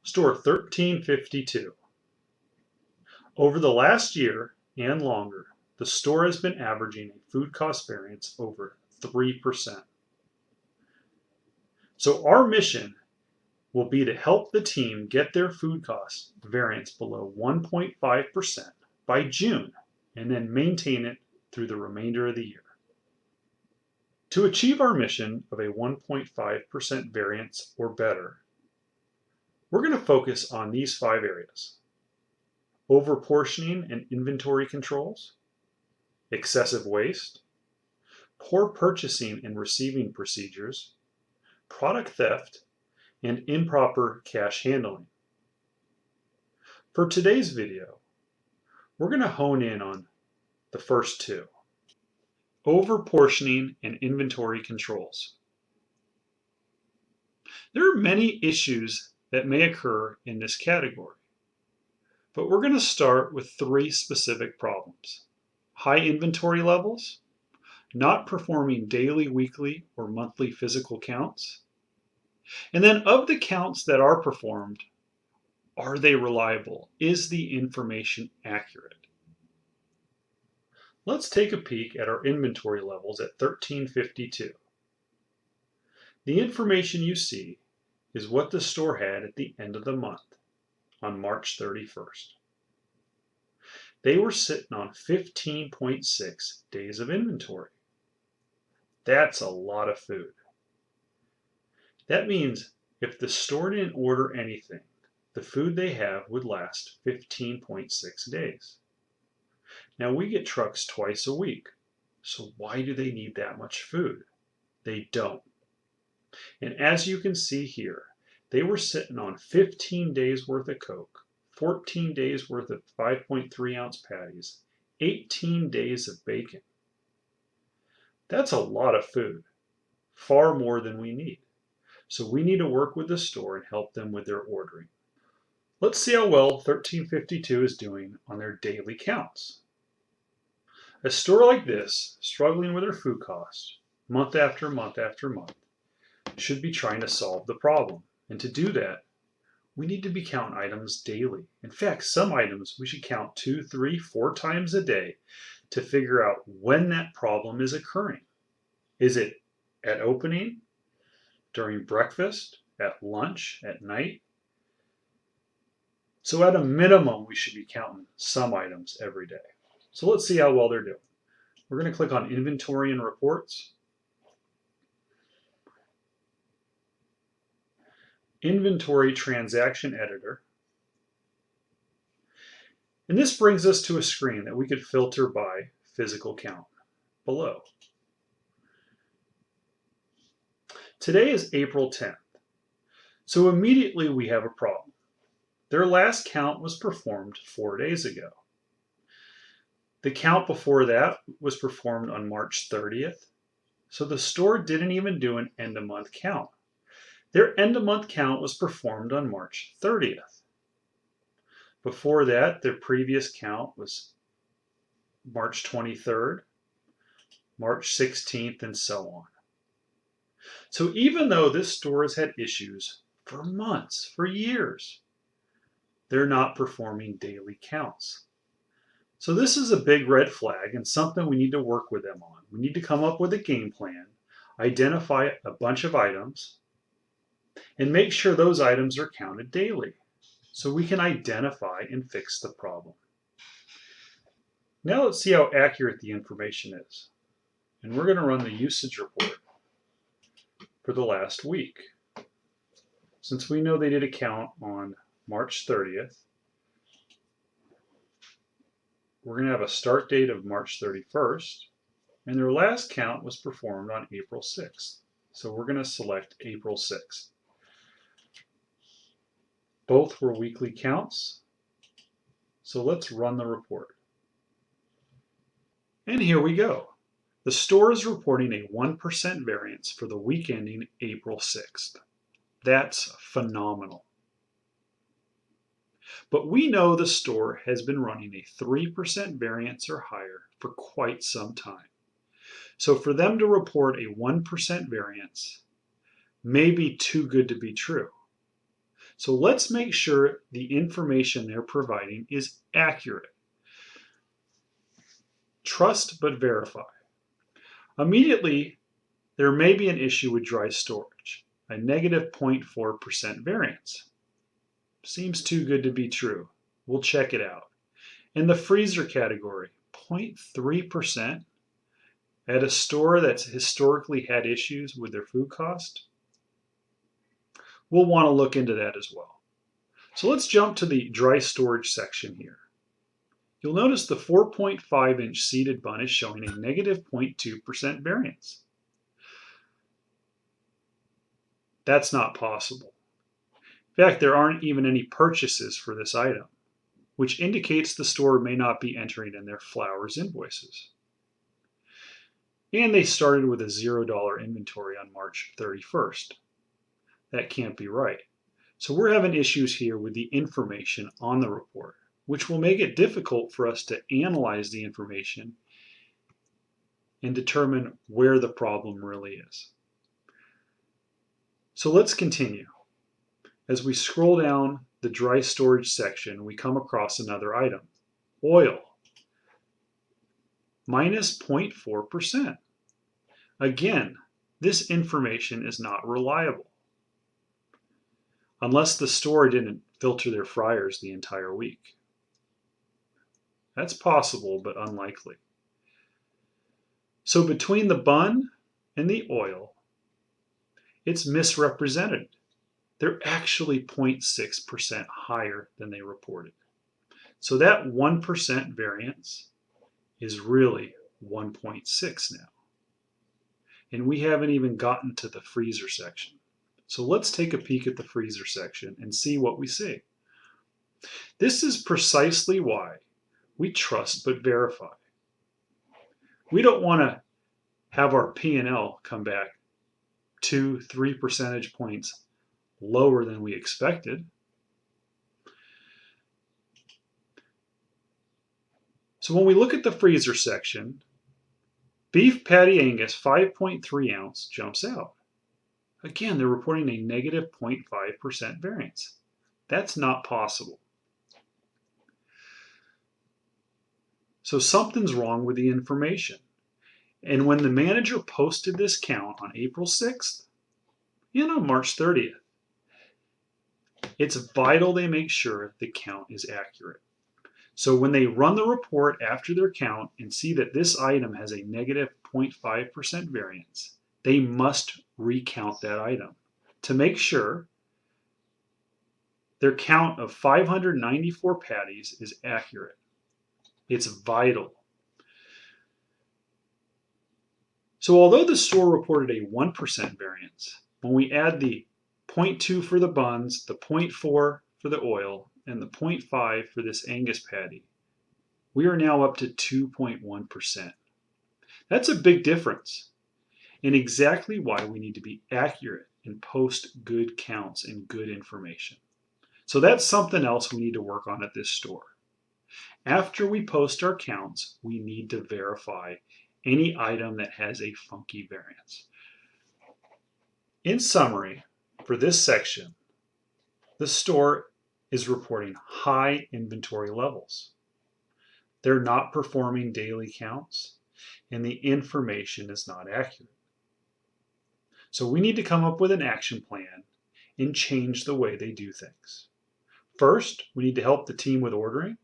Store 1352. Over the last year and longer, the store has been averaging a food cost variance over 3%. So our mission will be to help the team get their food cost variance below 1.5% by June and then maintain it through the remainder of the year. To achieve our mission of a 1.5% variance or better, we're going to focus on these 5 areas: overportioning and inventory controls, excessive waste, poor purchasing and receiving procedures, product theft, and improper cash handling. For today's video, we're going to hone in on the first 2: overportioning and inventory controls. There are many issues that may occur in this category, but we're going to start with 3 specific problems: high inventory levels, not performing daily, weekly, or monthly physical counts, and then of the counts that are performed, are they reliable? Is the information accurate? Let's take a peek at our inventory levels at 1352. The information you see is what the store had at the end of the month, on March 31st. They were sitting on 15.6 days of inventory. That's a lot of food. That means if the store didn't order anything, the food they have would last 15.6 days. Now we get trucks twice a week, so why do they need that much food? They don't. And as you can see here, they were sitting on 15 days worth of Coke, 14 days worth of 5.3 ounce patties, 18 days of bacon. That's a lot of food, far more than we need. So we need to work with the store and help them with their ordering. Let's see how well 1352 is doing on their daily counts. A store like this, struggling with their food costs, month after month after month, should be trying to solve the problem. And to do that, we need to be counting items daily. In fact, some items we should count 2, 3, 4 times a day to figure out when that problem is occurring. Is it at opening, during breakfast, at lunch, at night? So at a minimum, we should be counting some items every day. So let's see how well they're doing. We're going to click on Inventory and Reports. Inventory Transaction Editor. And this brings us to a screen that we could filter by physical count below. Today is April 10th, so immediately we have a problem. Their last count was performed 4 days ago. The count before that was performed on March 30th, so the store didn't even do an end-of-month count. Their end-of-month count was performed on March 30th. Before that, their previous count was March 23rd, March 16th, and so on. So even though this store has had issues for months, for years, they're not performing daily counts. So this is a big red flag and something we need to work with them on. We need to come up with a game plan, identify a bunch of items, and make sure those items are counted daily so we can identify and fix the problem. Now let's see how accurate the information is. And we're going to run the usage report for the last week. Since we know they did a count on March 30th, we're going to have a start date of March 31st, and their last count was performed on April 6th. So we're going to select April 6th. Both were weekly counts, so let's run the report. And here we go. The store is reporting a 1% variance for the week ending April 6th. That's phenomenal. But we know the store has been running a 3% variance or higher for quite some time. So for them to report a 1% variance may be too good to be true. So let's make sure the information they're providing is accurate. Trust but verify. Immediately, there may be an issue with dry storage, a negative 0.4% variance. Seems too good to be true. We'll check it out. In the freezer category, 0.3% at a store that's historically had issues with their food cost. We'll want to look into that as well. So let's jump to the dry storage section here. You'll notice the 4.5-inch seeded bun is showing a negative 0.2% variance. That's not possible. In fact, there aren't even any purchases for this item, which indicates the store may not be entering in their flowers invoices. And they started with a $0 inventory on March 31st. That can't be right. So we're having issues here with the information on the report, which will make it difficult for us to analyze the information and determine where the problem really is. So let's continue. As we scroll down the dry storage section, we come across another item, oil, minus 0.4%. Again, this information is not reliable, unless the store didn't filter their fryers the entire week. That's possible, but unlikely. So between the bun and the oil, it's misrepresented. They're actually 0.6% higher than they reported. So that 1% variance is really 1.6 now. And we haven't even gotten to the freezer section. So let's take a peek at the freezer section and see what we see. This is precisely why we trust but verify. We don't want to have our P&L come back 2-3 percentage points lower than we expected. So when we look at the freezer section, beef patty Angus 5.3 ounce jumps out. Again, they're reporting a negative 0.5% variance. That's not possible. So something's wrong with the information. And when the manager posted this count on April 6th and on March 30th, it's vital they make sure the count is accurate. So when they run the report after their count and see that this item has a negative 0.5% variance, they must recount that item to make sure their count of 594 patties is accurate. It's vital. So although the store reported a 1% variance, when we add the 0.2 for the buns, the 0.4 for the oil, and the 0.5 for this Angus patty, we are now up to 2.1%. That's a big difference, and exactly why we need to be accurate and post good counts and good information. So that's something else we need to work on at this store. After we post our counts, we need to verify any item that has a funky variance. In summary, for this section, the store is reporting high inventory levels. They're not performing daily counts, and the information is not accurate. So we need to come up with an action plan and change the way they do things. First, we need to help the team with ordering.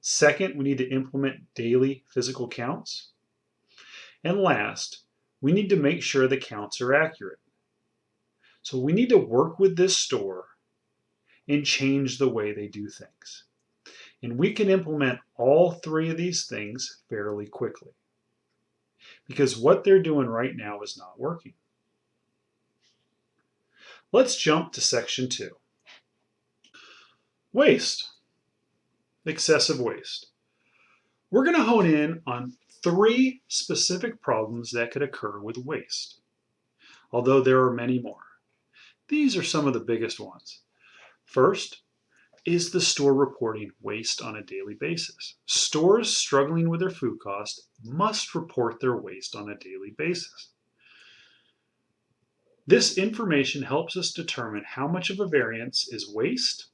Second, we need to implement daily physical counts. And last, we need to make sure the counts are accurate. So we need to work with this store and change the way they do things. And we can implement all three of these things fairly quickly, because what they're doing right now is not working. Let's jump to section 2. Waste. Excessive waste. We're going to hone in on 3 specific problems that could occur with waste, although there are many more. These are some of the biggest ones. First, is the store reporting waste on a daily basis? Stores struggling with their food cost must report their waste on a daily basis. This information helps us determine how much of a variance is waste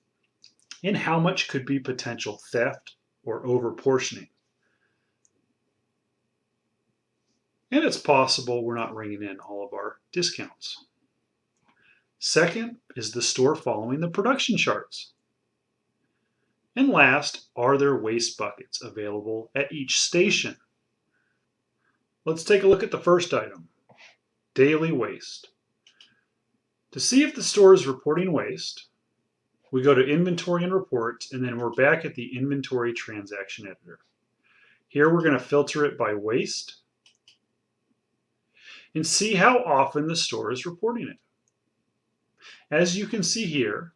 and how much could be potential theft or overportioning. And it's possible we're not ringing in all of our discounts. Second, is the store following the production charts? And last, are there waste buckets available at each station? Let's take a look at the first item, daily waste. To see if the store is reporting waste, we go to Inventory and Reports, and then we're back at the Inventory Transaction Editor. Here we're going to filter it by waste and see how often the store is reporting it. As you can see here,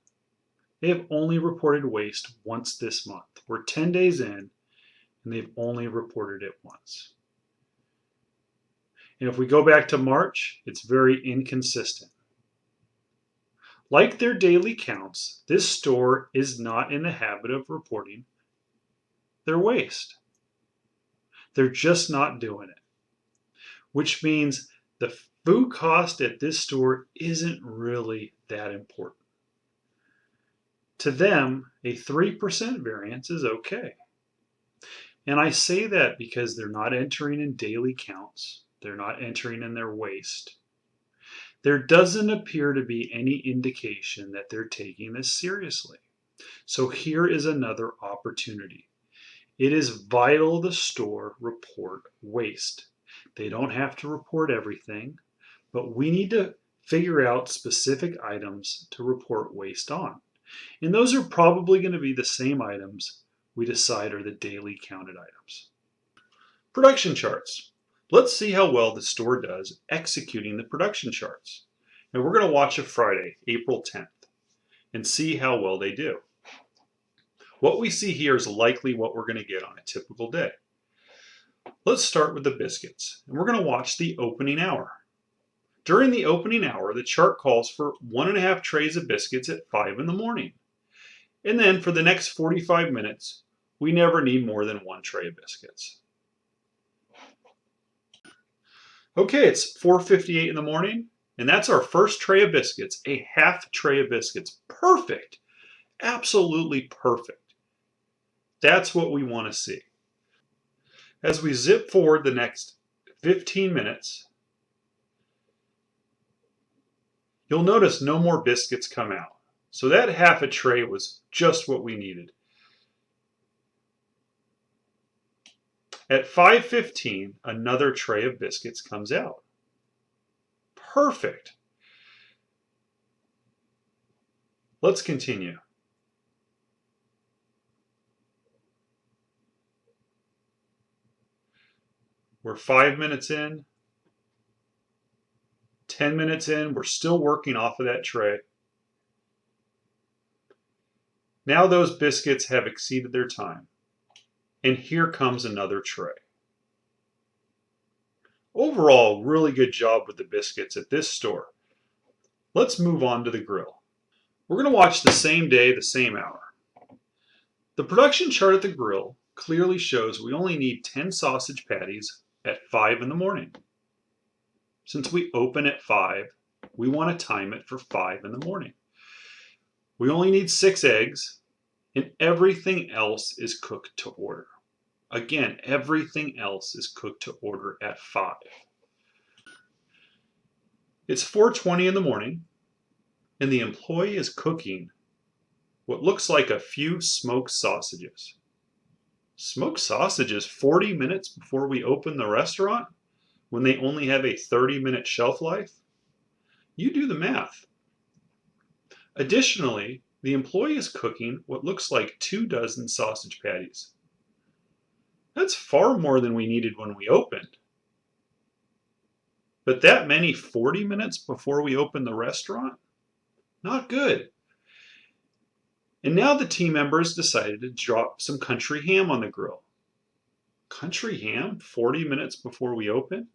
they have only reported waste once this month. We're 10 days in, and they've only reported it once. And if we go back to March, it's very inconsistent. Like their daily counts, this store is not in the habit of reporting their waste. They're just not doing it, which means the food cost at this store isn't really that important. To them, a 3% variance is okay. And I say that because they're not entering in daily counts. They're not entering in their waste. There doesn't appear to be any indication that they're taking this seriously. So here is another opportunity. It is vital the store report waste. They don't have to report everything, but we need to figure out specific items to report waste on. And those are probably going to be the same items we decide are the daily counted items. Production charts. Let's see how well the store does executing the production charts. And we're going to watch a Friday, April 10th, and see how well they do. What we see here is likely what we're going to get on a typical day. Let's start with the biscuits, and we're going to watch the opening hour. During the opening hour, the chart calls for 1.5 trays of biscuits at 5 in the morning. And then for the next 45 minutes, we never need more than 1 tray of biscuits. Okay, it's 4:58 in the morning, and that's our first tray of biscuits, a half tray of biscuits. Perfect, absolutely perfect. That's what we want to see. As we zip forward the next 15 minutes, you'll notice no more biscuits come out. So that half a tray was just what we needed. At 5:15, another tray of biscuits comes out. Perfect. Let's continue. We're 5 minutes in, 10 minutes in, we're still working off of that tray. Now those biscuits have exceeded their time. And here comes another tray. Overall, really good job with the biscuits at this store. Let's move on to the grill. We're going to watch the same day, the same hour. The production chart at the grill clearly shows we only need 10 sausage patties at 5 in the morning. Since we open at 5, we want to time it for 5 in the morning. We only need 6 eggs, and everything else is cooked to order. Again, everything else is cooked to order at 5. It's 4:20 in the morning, and the employee is cooking what looks like a few smoked sausages. Smoked sausages 40 minutes before we open the restaurant, when they only have a 30-minute shelf life? You do the math. Additionally, the employee is cooking what looks like 2 dozen sausage patties. That's far more than we needed when we opened. But that many 40 minutes before we opened the restaurant? Not good. And now the team members decided to drop some country ham on the grill. Country ham 40 minutes before we open?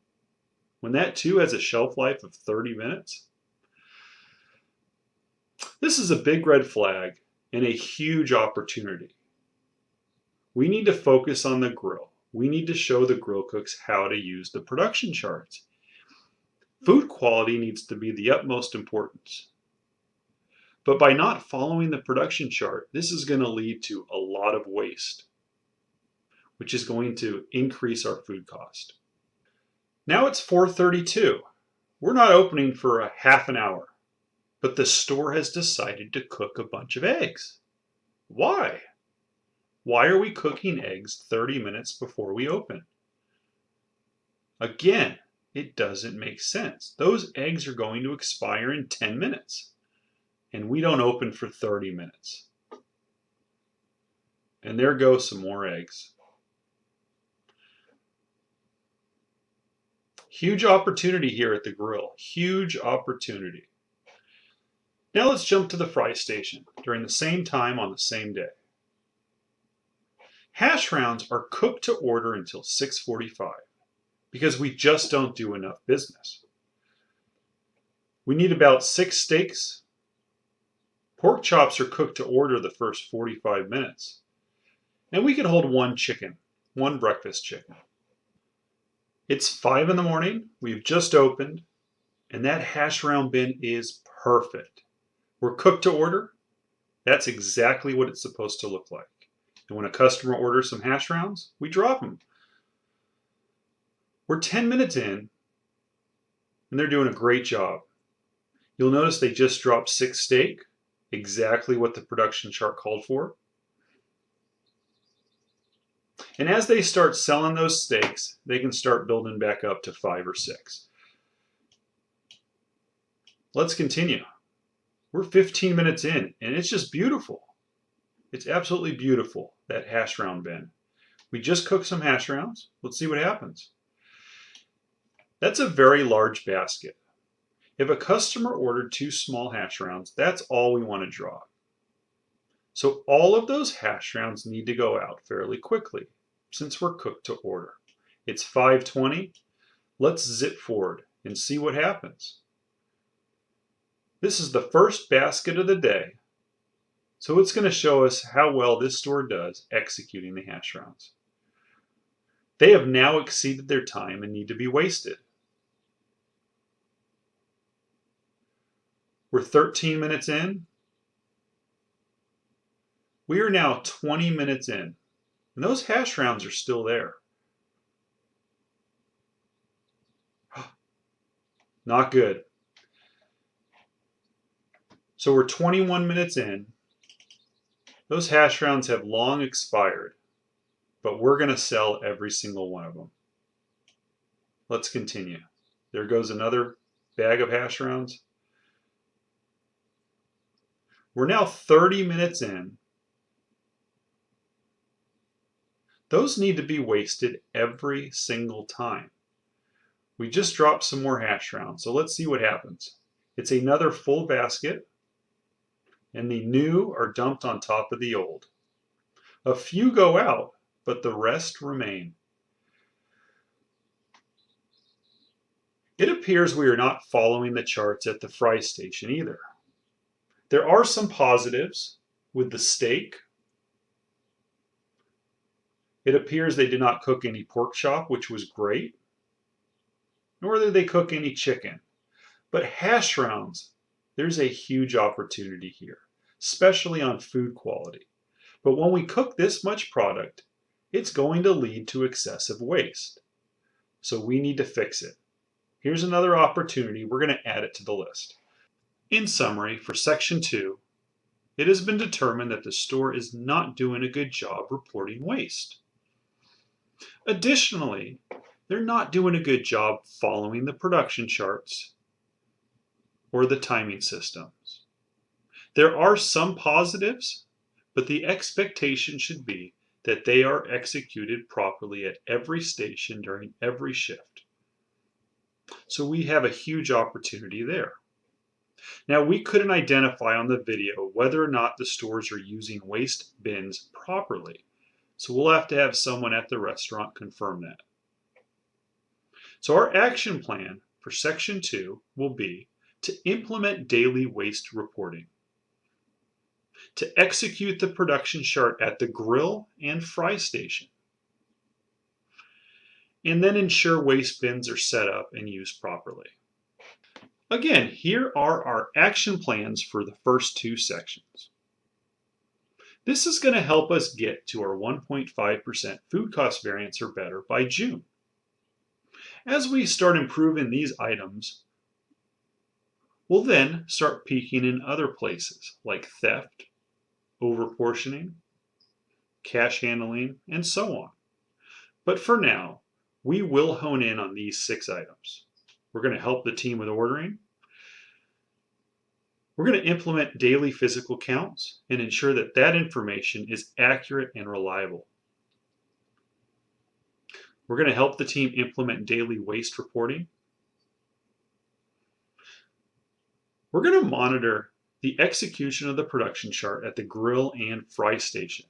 When that too has a shelf life of 30 minutes? This is a big red flag and a huge opportunity. We need to focus on the grill. We need to show the grill cooks how to use the production charts. Food quality needs to be the utmost importance. But by not following the production chart, this is going to lead to a lot of waste, which is going to increase our food cost. Now it's 4:32. We're not opening for a half an hour, but the store has decided to cook a bunch of eggs. Why? Why are we cooking eggs 30 minutes before we open? Again, it doesn't make sense. Those eggs are going to expire in 10 minutes, and we don't open for 30 minutes. And there go some more eggs. Huge opportunity here at the grill. Huge opportunity. Now let's jump to the fry station during the same time on the same day. Hash browns are cooked to order until 6:45 because we just don't do enough business. We need about 6 steaks. Pork chops are cooked to order the first 45 minutes. And we can hold 1 chicken, 1 breakfast chicken. It's 5 in the morning, we've just opened, and that hash brown bin is perfect. We're cooked to order. That's exactly what it's supposed to look like. And when a customer orders some hash browns, we drop them. We're 10 minutes in, and they're doing a great job. You'll notice they just dropped 6 steak, exactly what the production chart called for. And as they start selling those steaks, they can start building back up to 5 or 6. Let's continue. We're 15 minutes in, and it's just beautiful. It's absolutely beautiful, that hash brown bin. We just cooked some hash browns. Let's see what happens. That's a very large basket. If a customer ordered 2 small hash browns, that's all we want to draw. So all of those hash browns need to go out fairly quickly, since we're cooked to order. It's 5:20. Let's zip forward and see what happens. This is the first basket of the day, so it's going to show us how well this store does executing the hash browns. They have now exceeded their time and need to be wasted. We're 13 minutes in. We are now 20 minutes in, and those hash browns are still there. Not good. So we're 21 minutes in. Those hash browns have long expired, but we're going to sell every single one of them. Let's continue. There goes another bag of hash browns. We're now 30 minutes in. Those need to be wasted every single time. We just dropped some more hash browns, so let's see what happens. It's another full basket, and the new are dumped on top of the old. A few go out, but the rest remain. It appears we are not following the charts at the fry station either. There are some positives with the steak. It appears they did not cook any pork chop, which was great, nor did they cook any chicken. But hash browns, there's a huge opportunity here, especially on food quality. But when we cook this much product, it's going to lead to excessive waste. So we need to fix it. Here's another opportunity. We're going to add it to the list. In summary, for Section 2, it has been determined that the store is not doing a good job reporting waste. Additionally, they're not doing a good job following the production charts or the timing systems. There are some positives, but the expectation should be that they are executed properly at every station during every shift. So we have a huge opportunity there. Now, we couldn't identify on the video whether or not the stores are using waste bins properly, so we'll have to have someone at the restaurant confirm that. So our action plan for Section 2 will be to implement daily waste reporting, to execute the production chart at the grill and fry station, and then ensure waste bins are set up and used properly. Again, here are our action plans for the first two sections. This is going to help us get to our 1.5% food cost variance or better by June. As we start improving these items, we'll then start peaking in other places like theft, overportioning, cash handling, and so on. But for now, we will hone in on these 6 items. We're going to help the team with ordering. We're going to implement daily physical counts and ensure that that information is accurate and reliable. We're going to help the team implement daily waste reporting. We're going to monitor the execution of the production chart at the grill and fry station.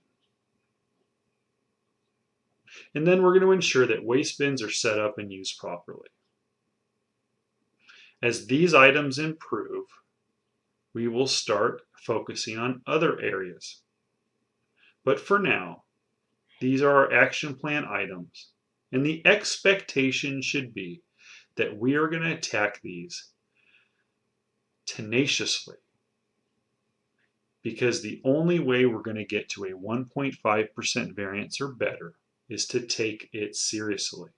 And then we're going to ensure that waste bins are set up and used properly. As these items improve, we will start focusing on other areas. But for now, these are our action plan items, and the expectation should be that we are going to attack these tenaciously, because the only way we're going to get to a 1.5% variance or better is to take it seriously.